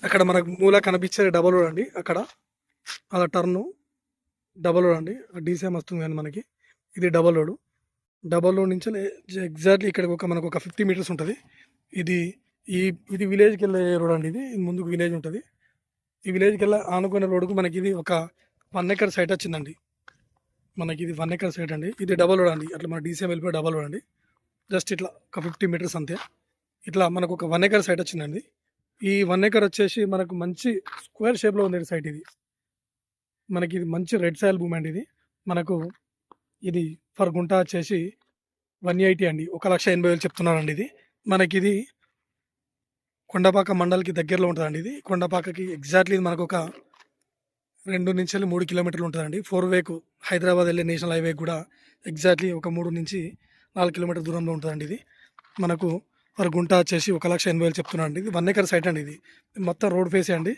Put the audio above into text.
అక్కడ మనకు మూల కనిపించే డబల్ రోడ్ అండి. అక్కడ అలా టర్ను డబల్ రోడ్ అండి. డీసీఎం వస్తుంది కానీ మనకి ఇది డబల్ రోడ్. డబల్ రోడ్ నుంచి ఎగ్జాక్ట్లీ ఇక్కడ మనకు ఒక 50 మీటర్స్ ఉంటుంది. ఇది ఇది విలేజ్కి వెళ్ళే రోడ్ అండి. ఇది ముందుకు విలేజ్ ఉంటుంది. ఈ విలేజ్కి వెళ్ళే ఆనుకునే రోడ్డుకు మనకి ఇది ఒక 1 ఎకర్ సైట్ వచ్చిందండి. మనకి ఇది 1 ఎకర్ సైట్ అండి. ఇది డబల్ రోడ్ అండి. అట్లా మన డీసీఎం వెళ్ళిపోయి డబల్ రోడ్ అండి. జస్ట్ ఇట్లా ఒక 50 మీటర్స్ అంతే. ఇట్లా మనకు ఒక 1 ఎకర్ సైట్ వచ్చిందండి. ఈ 1 ఎకర్ వచ్చేసి మనకు మంచి స్క్వేర్ షేప్లో ఉంది సైట్. ఇది మనకి ఇది మంచి రెడ్ సాయిల్ భూమి అండి. ఇది మనకు ఇది ఫర్ గుంట వచ్చేసి 180 అండి. 1,80,000 చెప్తున్నారండి. ఇది మనకి ఇది కొండపాక మండల్కి దగ్గరలో ఉంటుందండి. ఇది కొండపాకకి ఎగ్జాక్ట్లీ మనకు ఒక 2 నుంచి 3 కిలోమీటర్లు ఉంటుందండి. 4 వేకు హైదరాబాద్ వెళ్ళే నేషనల్ హైవే కూడా ఎగ్జాక్ట్లీ ఒక 3 నుంచి 4 కిలోమీటర్ దూరంలో ఉంటుందండి. ఇది మనకు పర్ గుంట వచ్చేసి 1,80,000 చెప్తున్నాను అండి. ఇది 1 ఎకర్ సైట్ అండి. ఇది మొత్తం రోడ్ ఫేసే అండి.